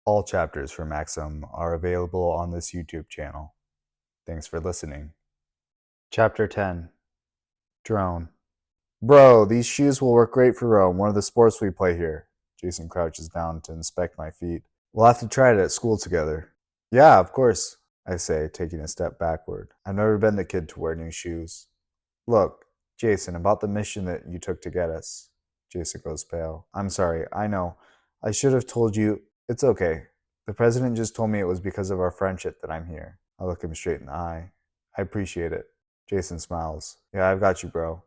All chapters for Maxum are available on this YouTube channel. Thanks for listening. Chapter 10. Drone. Bro, these shoes will work great for Rome, one of the sports we play here. Jason crouches down to inspect my feet. We'll have to try it at school together. Yeah, of course, I say, taking a step backward. I've never been the kid to wear new shoes. Look, Jason, about the mission that you took to get us. Jason goes pale. I'm sorry, I know. I should have told you. It's okay. The president just told me it was because of our friendship that I'm here. I look him straight in the eye. I appreciate it. Jason smiles. Yeah, I've got you, bro.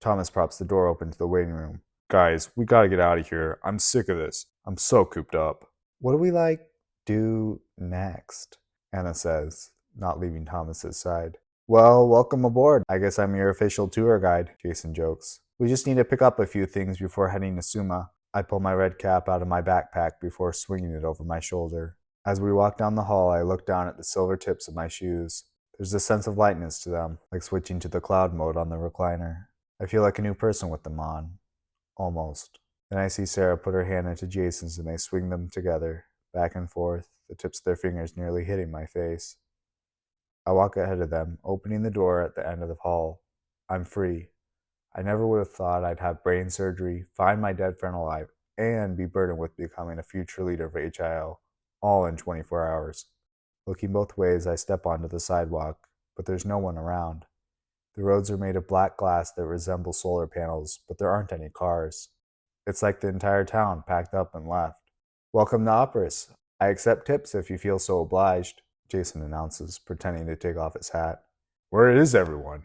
Thomas props the door open to the waiting room. Guys, we gotta get out of here. I'm sick of this. I'm so cooped up. What do we do next? Anna says, not leaving Thomas's side. Well, welcome aboard. I guess I'm your official tour guide, Jason jokes. We just need to pick up a few things before heading to Summa. I pull my red cap out of my backpack before swinging it over my shoulder. As we walk down the hall, I look down at the silver tips of my shoes. There's a sense of lightness to them, like switching to the cloud mode on the recliner. I feel like a new person with them on. Almost. Then I see Sarah put her hand into Jason's and they swing them together, back and forth, the tips of their fingers nearly hitting my face. I walk ahead of them, opening the door at the end of the hall. I'm free. I never would have thought I'd have brain surgery, find my dead friend alive, and be burdened with becoming a future leader of HIO, all in 24 hours. Looking both ways, I step onto the sidewalk, but there's no one around. The roads are made of black glass that resemble solar panels, but there aren't any cars. It's like the entire town packed up and left. Welcome to Operas. I accept tips if you feel so obliged, Jason announces, pretending to take off his hat. Where is everyone?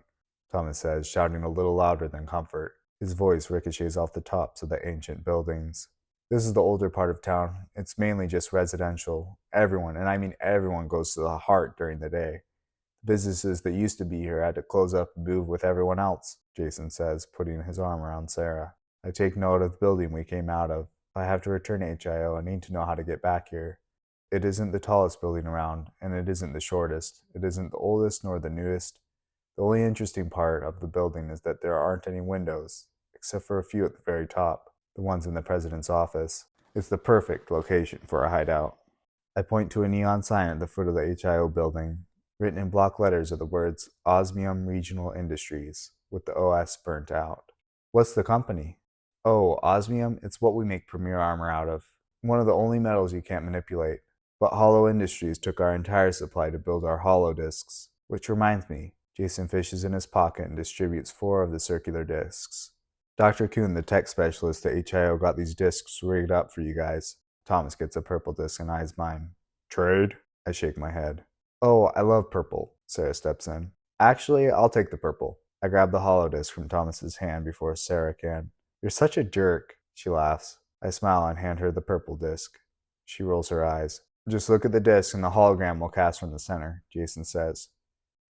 Thomas says, shouting a little louder than comfort. His voice ricochets off the tops of the ancient buildings. This is the older part of town. It's mainly just residential. Everyone, and I mean everyone, goes to the heart during the day. The businesses that used to be here had to close up and move with everyone else, Jason says, putting his arm around Sarah. I take note of the building we came out of. If I have to return to HIO, I need to know how to get back here. It isn't the tallest building around, and it isn't the shortest. It isn't the oldest nor the newest. The only interesting part of the building is that there aren't any windows, except for a few at the very top, the ones in the president's office. It's the perfect location for a hideout. I point to a neon sign at the foot of the HIO building. Written in block letters are the words Osmium Regional Industries, with the OS burnt out. What's the company? Oh, osmium, it's what we make premier armor out of. One of the only metals you can't manipulate. But Hollow Industries took our entire supply to build our hollow discs. Which reminds me, Jason fishes in his pocket and distributes 4 of the circular discs. Dr. Kuhn, the tech specialist at HIO, got these discs rigged up for you guys. Thomas gets a purple disc and eyes mine. Trade? I shake my head. Oh, I love purple, Sarah steps in. Actually, I'll take the purple. I grab the hollow disc from Thomas's hand before Sarah can. You're such a jerk, she laughs. I smile and hand her the purple disc. She rolls her eyes. Just look at the disc and the hologram will cast from the center, Jason says.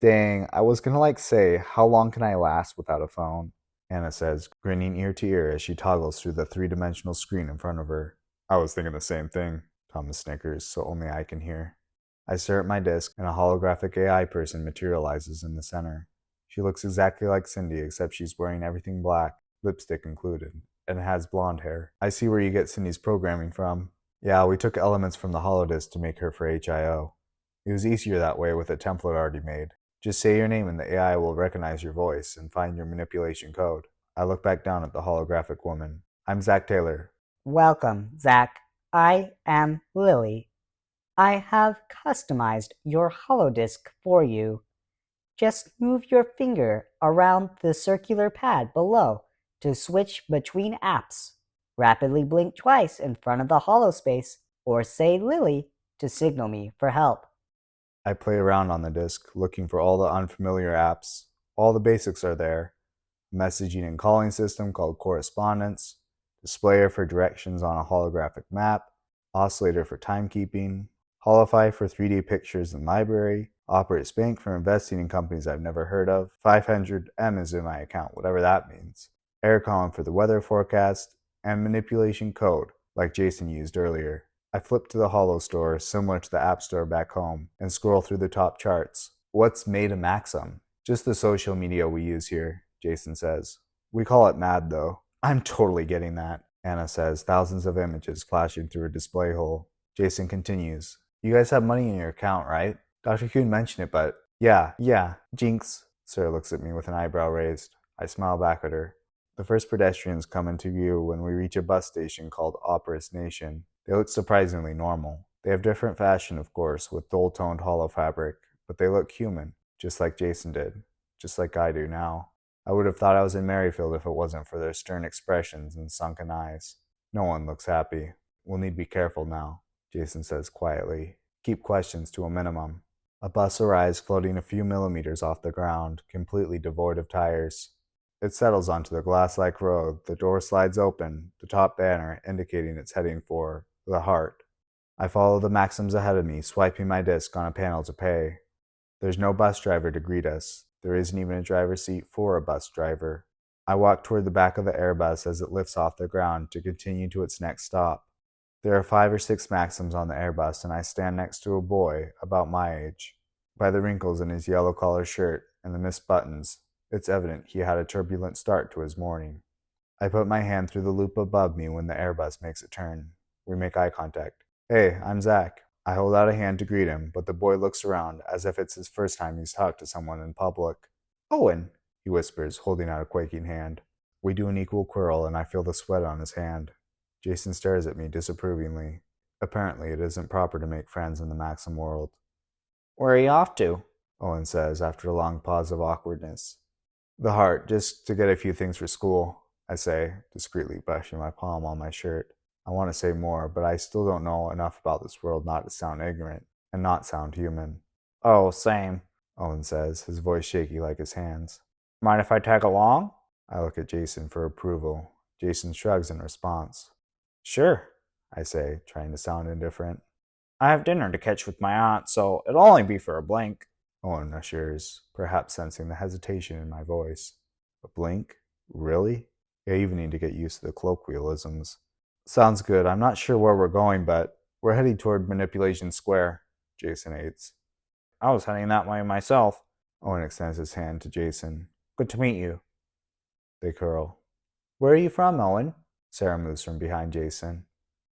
Dang, I was gonna say, how long can I last without a phone? Anna says, grinning ear to ear as she toggles through the 3-dimensional screen in front of her. I was thinking the same thing, Thomas snickers, so only I can hear. I stare at my disc and a holographic AI person materializes in the center. She looks exactly like Cindy except she's wearing everything black, lipstick included, and has blonde hair. I see where you get Cindy's programming from. Yeah, we took elements from the holodisc to make her for HIO. It was easier that way with a template already made. Just say your name and the AI will recognize your voice and find your manipulation code. I look back down at the holographic woman. I'm Zach Taylor. Welcome, Zach. I am Lily. I have customized your holodisc for you. Just move your finger around the circular pad below to switch between apps. Rapidly blink twice in front of the holospace or say Lily to signal me for help. I play around on the disc, looking for all the unfamiliar apps. All the basics are there. A messaging and calling system called Correspondence, displayer for directions on a holographic map, oscillator for timekeeping, Holofy for 3D pictures and library, Operates Bank for investing in companies I've never heard of, 500M is in my account, whatever that means, air column for the weather forecast, and manipulation code, like Jason used earlier. I flip to the Holo store, similar to the App Store back home, and scroll through the top charts. What's made a Maxum? Just the social media we use here, Jason says. We call it MAD though. I'm totally getting that, Anna says, thousands of images flashing through a display hole. Jason continues. You guys have money in your account, right? Dr. Kuhn mentioned it, but yeah, jinx. Sarah looks at me with an eyebrow raised. I smile back at her. The first pedestrians come into view when we reach a bus station called Operas Nation. They look surprisingly normal. They have different fashion, of course, with dull-toned hollow fabric, but they look human, just like Jason did, just like I do now. I would have thought I was in Merrifield if it wasn't for their stern expressions and sunken eyes. No one looks happy. We'll need to be careful now, Jason says quietly. Keep questions to a minimum. A bus arrives floating a few millimeters off the ground, completely devoid of tires. It settles onto the glass-like road, the door slides open, the top banner indicating it's heading for the Heart. I follow the Maxums ahead of me, swiping my disc on a panel to pay. There's no bus driver to greet us. There isn't even a driver's seat for a bus driver. I walk toward the back of the Airbus as it lifts off the ground to continue to its next stop. There are 5 or 6 Maxums on the Airbus, and I stand next to a boy about my age. By the wrinkles in his yellow collar shirt and the missed buttons, it's evident he had a turbulent start to his morning. I put my hand through the loop above me when the Airbus makes a turn. We make eye contact. Hey, I'm Zach. I hold out a hand to greet him, but the boy looks around as if it's his first time he's talked to someone in public. Owen, he whispers, holding out a quaking hand. We do an equal quirl, and I feel the sweat on his hand. Jason stares at me disapprovingly. Apparently, it isn't proper to make friends in the Maxim world. Where are you off to? Owen says after a long pause of awkwardness. The Heart, just to get a few things for school, I say, discreetly brushing my palm on my shirt. I want to say more, but I still don't know enough about this world not to sound ignorant and not sound human. Oh, same, Owen says, his voice shaky like his hands. Mind if I tag along? I look at Jason for approval. Jason shrugs in response. Sure, I say, trying to sound indifferent. I have dinner to catch with my aunt, so it'll only be for a blink. Owen assures, perhaps sensing the hesitation in my voice. A blink? Really? I even need to get used to the colloquialisms. Sounds good. I'm not sure where we're going, but we're heading toward Manipulation Square, Jason aids. I was heading that way myself. Owen extends his hand to Jason. Good to meet you. They curl. Where are you from, Owen? Sarah moves from behind Jason.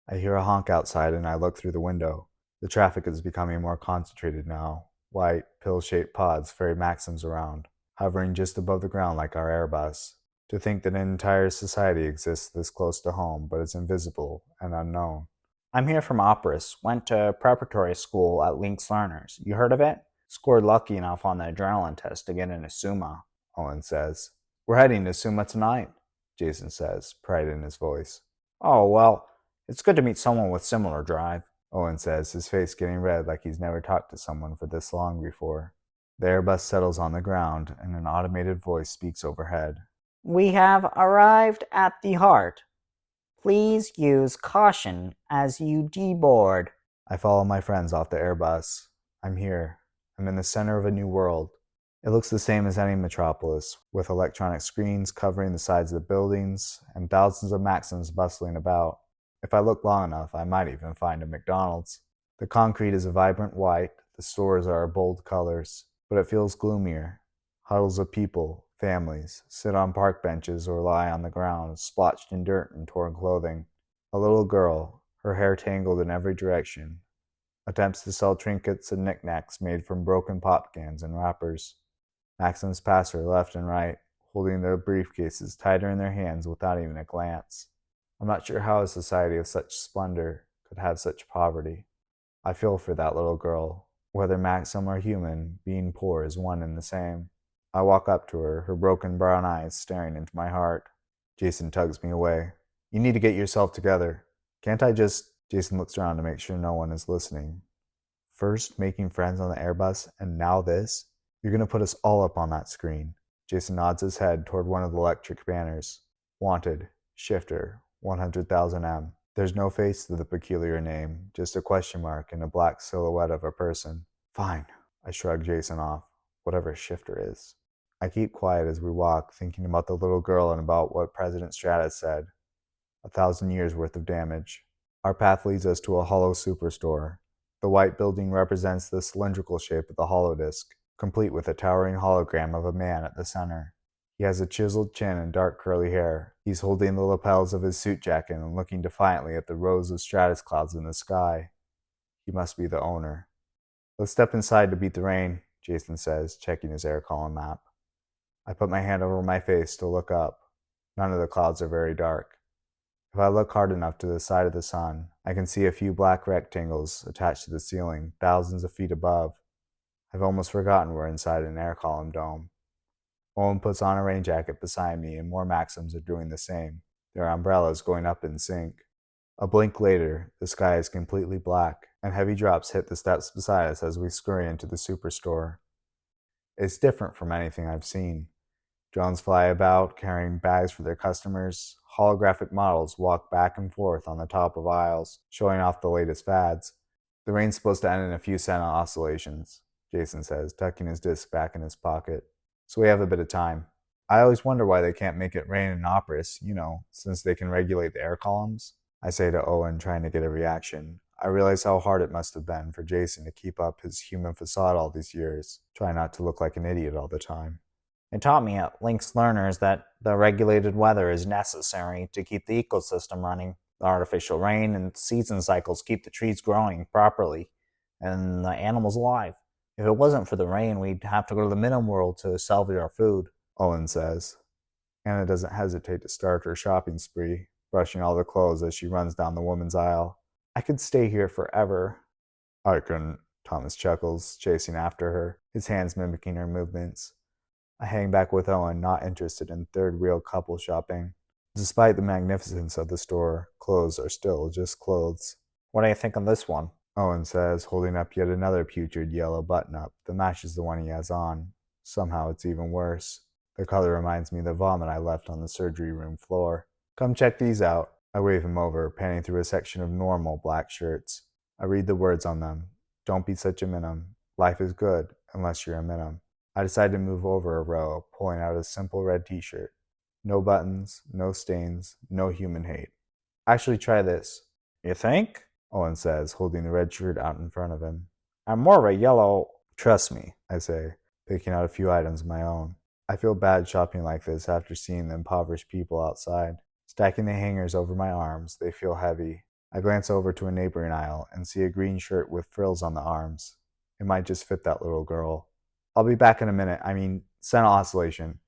I hear a honk outside and I look through the window. The traffic is becoming more concentrated now. White, pill-shaped pods ferry Maxims around, hovering just above the ground like our Airbus. To think that an entire society exists this close to home, but is invisible and unknown. I'm here from Operas. Went to preparatory school at Lynx Learners. You heard of it? Scored lucky enough on the adrenaline test to get into Summa, Owen says. We're heading to Summa tonight, Jason says, pride in his voice. Oh, well, it's good to meet someone with similar drive, Owen says, his face getting red like he's never talked to someone for this long before. The Airbus settles on the ground, and an automated voice speaks overhead. We have arrived at the Heart. Please use caution as you deboard. I follow my friends off the Airbus. I'm here. I'm in the center of a new world. It looks the same as any metropolis, with electronic screens covering the sides of the buildings and thousands of Maxims bustling about. If I look long enough, I might even find a McDonald's. The concrete is a vibrant white, the stores are bold colors, but it feels gloomier. Huddles of people, families, sit on park benches or lie on the ground, splotched in dirt and torn clothing. A little girl, her hair tangled in every direction, attempts to sell trinkets and knickknacks made from broken pop cans and wrappers. Maxims pass her left and right, holding their briefcases tighter in their hands without even a glance. I'm not sure how a society of such splendor could have such poverty. I feel for that little girl. Whether Maxim or human, being poor is one and the same. I walk up to her, her broken brown eyes staring into my heart. Jason tugs me away. You need to get yourself together. Can't I just... Jason looks around to make sure no one is listening. First, making friends on the Airbus, and now this? You're going to put us all up on that screen. Jason nods his head toward one of the electric banners. Wanted. Shifter. 100,000 M. There's no face to the peculiar name, just a question mark and a black silhouette of a person. Fine. I shrug Jason off. Whatever Shifter is. I keep quiet as we walk, thinking about the little girl and about what President Stratus said. 1,000 years worth of damage. Our path leads us to a hollow superstore. The white building represents the cylindrical shape of the holodisk, complete with a towering hologram of a man at the center. He has a chiseled chin and dark curly hair. He's holding the lapels of his suit jacket and looking defiantly at the rows of stratus clouds in the sky. He must be the owner. Let's step inside to beat the rain, Jason says, checking his air column map. I put my hand over my face to look up. None of the clouds are very dark. If I look hard enough to the side of the sun, I can see a few black rectangles attached to the ceiling, thousands of feet above. I've almost forgotten we're inside an air column dome. Owen puts on a rain jacket beside me, and more Maxums are doing the same, their umbrellas going up in sync. A blink later, the sky is completely black, and heavy drops hit the steps beside us as we scurry into the superstore. It's different from anything I've seen. Drones fly about, carrying bags for their customers. Holographic models walk back and forth on the top of aisles, showing off the latest fads. The rain's supposed to end in a few cent oscillations, Jason says, tucking his disc back in his pocket. So we have a bit of time. I always wonder why they can't make it rain in operas, since they can regulate the air columns. I say to Owen, trying to get a reaction. I realize how hard it must have been for Jason to keep up his human facade all these years, trying not to look like an idiot all the time. It taught me at Link's Learners that the regulated weather is necessary to keep the ecosystem running. The artificial rain and season cycles keep the trees growing properly and the animals alive. If it wasn't for the rain, we'd have to go to the Minim world to salvage our food, Owen says. Anna doesn't hesitate to start her shopping spree, brushing all the clothes as she runs down the woman's aisle. I could stay here forever. I couldn't, Thomas chuckles, chasing after her, his hands mimicking her movements. I hang back with Owen, not interested in third-wheel couple shopping. Despite the magnificence of the store, clothes are still just clothes. What do you think of this one? Owen says, holding up yet another putrid yellow button-up that matches the one he has on. Somehow it's even worse. The color reminds me of the vomit I left on the surgery room floor. Come check these out. I wave him over, panning through a section of normal black shirts. I read the words on them. Don't be such a minim. Life is good, unless you're a minim. I decide to move over a row, pulling out a simple red t-shirt. No buttons, no stains, no human hate. Actually, try this. You think? Owen says, holding the red shirt out in front of him. I'm more of a yellow. Trust me, I say, picking out a few items of my own. I feel bad shopping like this after seeing the impoverished people outside. Stacking the hangers over my arms, they feel heavy. I glance over to a neighboring aisle and see a green shirt with frills on the arms. It might just fit that little girl. I'll be back in a minute. Center oscillation.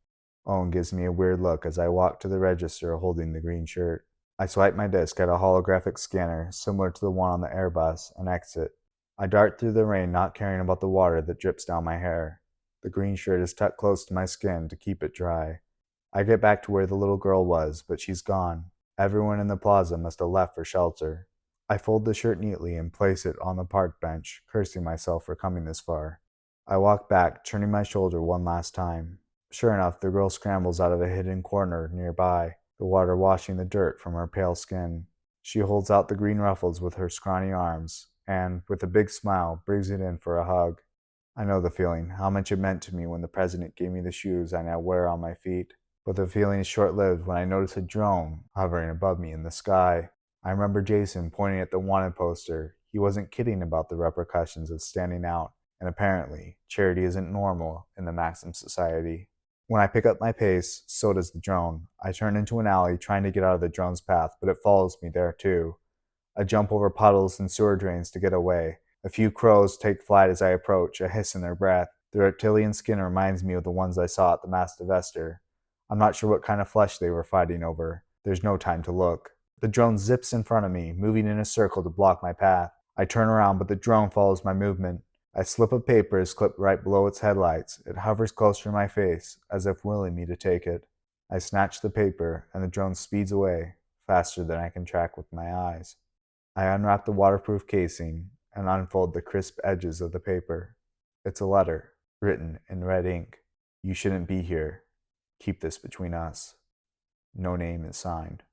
Owen gives me a weird look as I walk to the register holding the green shirt. I swipe my disc at a holographic scanner similar to the one on the Airbus and exit. I dart through the rain, not caring about the water that drips down my hair. The green shirt is tucked close to my skin to keep it dry. I get back to where the little girl was, but she's gone. Everyone in the plaza must have left for shelter. I fold the shirt neatly and place it on the park bench, cursing myself for coming this far. I walk back, turning my shoulder one last time. Sure enough, the girl scrambles out of a hidden corner nearby, the water washing the dirt from her pale skin. She holds out the green ruffles with her scrawny arms, and, with a big smile, brings it in for a hug. I know the feeling, how much it meant to me when the president gave me the shoes I now wear on my feet. But the feeling is short-lived when I notice a drone hovering above me in the sky. I remember Jason pointing at the wanted poster. He wasn't kidding about the repercussions of standing out, and apparently, charity isn't normal in the Maxum society. When I pick up my pace, so does the drone. I turn into an alley trying to get out of the drone's path, but it follows me there too. I jump over puddles and sewer drains to get away. A few crows take flight as I approach, a hiss in their breath. Their reptilian skin reminds me of the ones I saw at the Mass Divester. I'm not sure what kind of flesh they were fighting over. There's no time to look. The drone zips in front of me, moving in a circle to block my path. I turn around, but the drone follows my movement. A slip of paper is clipped right below its headlights. It hovers close to my face, as if willing me to take it. I snatch the paper, and the drone speeds away, faster than I can track with my eyes. I unwrap the waterproof casing and unfold the crisp edges of the paper. It's a letter, written in red ink. You shouldn't be here. Keep this between us. No name is signed.